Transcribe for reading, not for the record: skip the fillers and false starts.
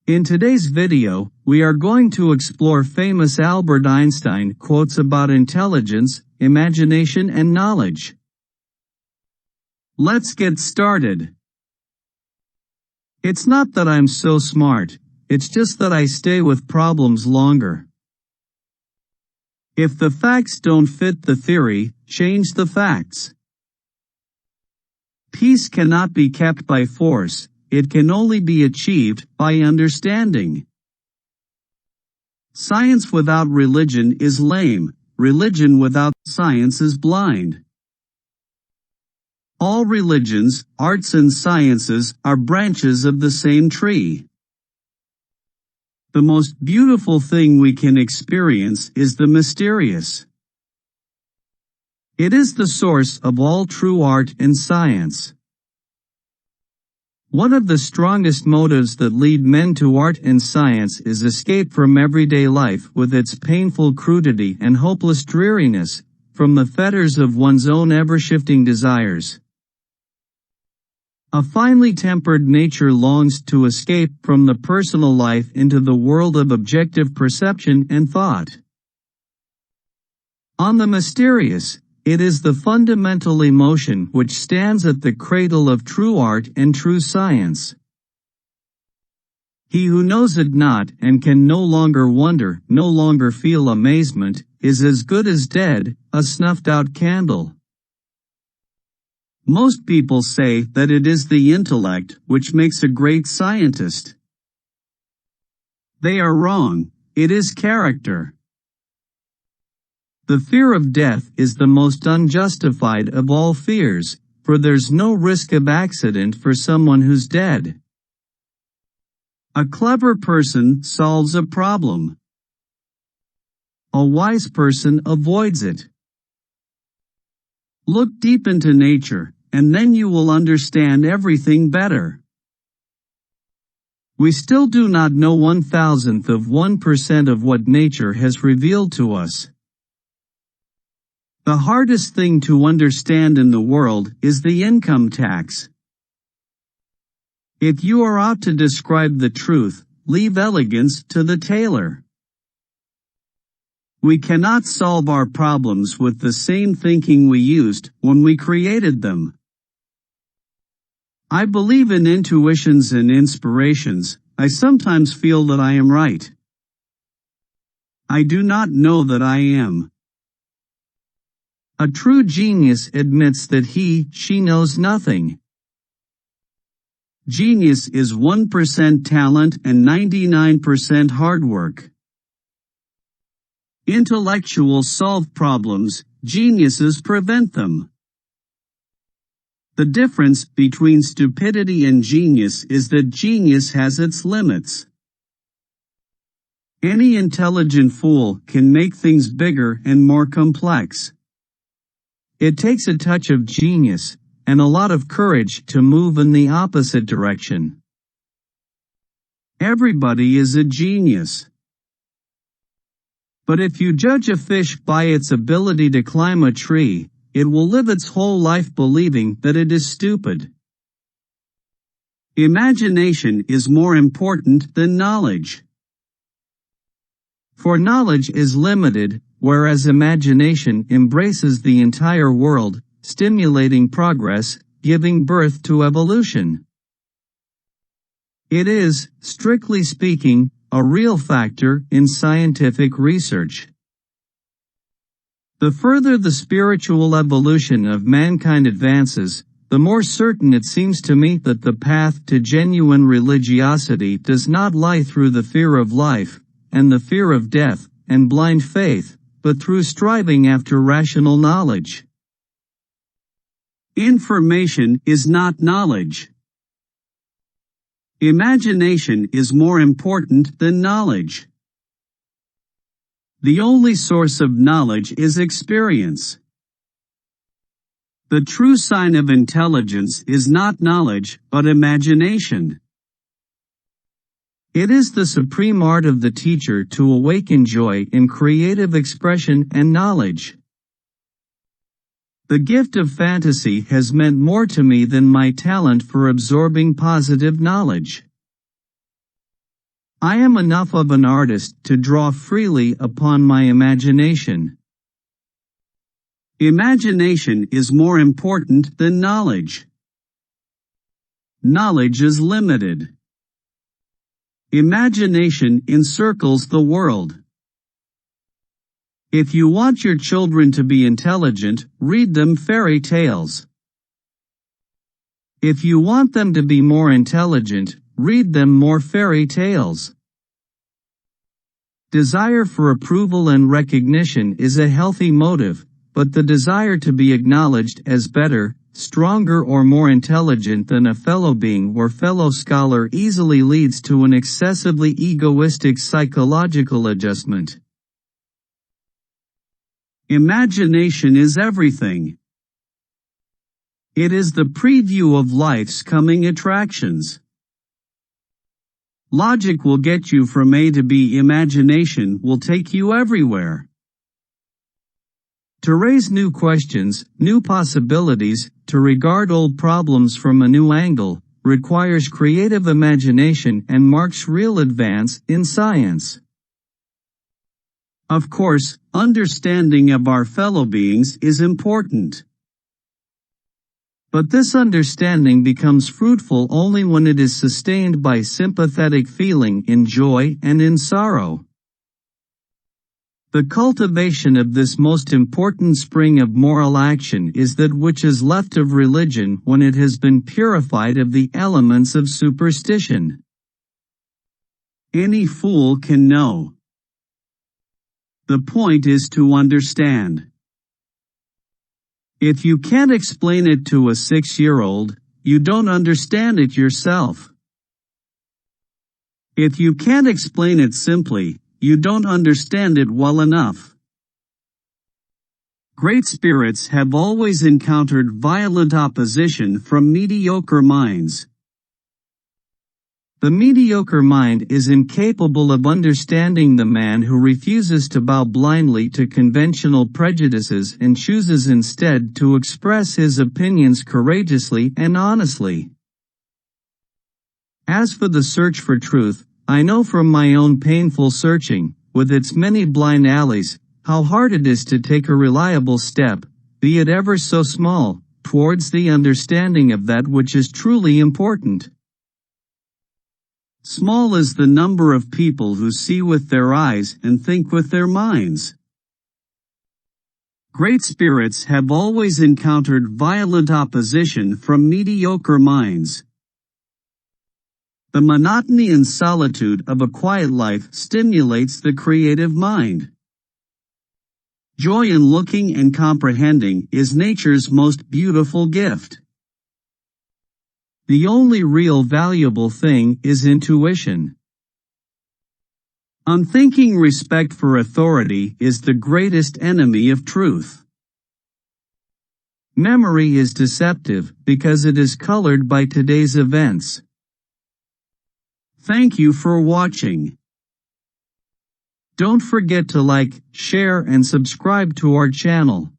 In today's video, we are going to explore famous Albert Einstein quotes about intelligence, imagination and knowledge. Let's get started. It's not that I'm so smart, it's just that I stay with problems longer. If the facts don't fit the theory, change the facts. Peace cannot be kept by force. It can only be achieved by understanding. Science without religion is lame. Religion without science is blind. All religions, arts and sciences are branches of the same tree. The most beautiful thing we can experience is the mysterious. It is the source of all true art and science. One of the strongest motives that lead men to art and science is escape from everyday life with its painful crudity and hopeless dreariness, from the fetters of one's own ever-shifting desires. A finely tempered nature longs to escape from the personal life into the world of objective perception and thought. On the mysterious, it is the fundamental emotion which stands at the cradle of true art and true science. He who knows it not and can no longer wonder, no longer feel amazement, is as good as dead, a snuffed-out candle. Most people say that it is the intellect which makes a great scientist. They are wrong. It is character. The fear of death is the most unjustified of all fears, for there's no risk of accident for someone who's dead. A clever person solves a problem. A wise person avoids it. Look deep into nature, and then you will understand everything better. We still do not know 1,000th of 1% of what nature has revealed to us. The hardest thing to understand in the world is the income tax. If you are out to describe the truth, leave elegance to the tailor. We cannot solve our problems with the same thinking we used when we created them. I believe in intuitions and inspirations. I sometimes feel that I am right. I do not know that I am. A true genius admits that she knows nothing. Genius is 1% talent and 99% hard work. Intellectuals solve problems, geniuses prevent them. The difference between stupidity and genius is that genius has its limits. Any intelligent fool can make things bigger and more complex. It takes a touch of genius, and a lot of courage to move in the opposite direction. Everybody is a genius. But if you judge a fish by its ability to climb a tree, it will live its whole life believing that it is stupid. Imagination is more important than knowledge. For knowledge is limited, whereas imagination embraces the entire world, stimulating progress, giving birth to evolution. It is, strictly speaking, a real factor in scientific research. The further the spiritual evolution of mankind advances, the more certain it seems to me that the path to genuine religiosity does not lie through the fear of life, and the fear of death, and blind faith, but through striving after rational knowledge. Information is not knowledge. Imagination is more important than knowledge. The only source of knowledge is experience. The true sign of intelligence is not knowledge, but imagination. It is the supreme art of the teacher to awaken joy in creative expression and knowledge. The gift of fantasy has meant more to me than my talent for absorbing positive knowledge. I am enough of an artist to draw freely upon my imagination. Imagination is more important than knowledge. Knowledge is limited. Imagination encircles the world. If you want your children to be intelligent, read them fairy tales. If you want them to be more intelligent, read them more fairy tales. Desire for approval and recognition is a healthy motive, but the desire to be acknowledged as better, stronger or more intelligent than a fellow being or fellow scholar easily leads to an excessively egoistic psychological adjustment. Imagination is everything. It is the preview of life's coming attractions. Logic will get you from A to B. Imagination will take you everywhere. To raise new questions, new possibilities, to regard old problems from a new angle, requires creative imagination and marks real advance in science. Of course, understanding of our fellow beings is important. But this understanding becomes fruitful only when it is sustained by sympathetic feeling in joy and in sorrow. The cultivation of this most important spring of moral action is that which is left of religion when it has been purified of the elements of superstition. Any fool can know. The point is to understand. If you can't explain it to a 6-year-old, you don't understand it yourself. If you can't explain it simply, you don't understand it well enough. Great spirits have always encountered violent opposition from mediocre minds. The mediocre mind is incapable of understanding the man who refuses to bow blindly to conventional prejudices and chooses instead to express his opinions courageously and honestly. As for the search for truth, I know from my own painful searching, with its many blind alleys, how hard it is to take a reliable step, be it ever so small, towards the understanding of that which is truly important. Small is the number of people who see with their eyes and think with their minds. Great spirits have always encountered violent opposition from mediocre minds. The monotony and solitude of a quiet life stimulates the creative mind. Joy in looking and comprehending is nature's most beautiful gift. The only real valuable thing is intuition. Unthinking respect for authority is the greatest enemy of truth. Memory is deceptive because it is colored by today's events. Thank you for watching. Don't forget to like, share and subscribe to our channel.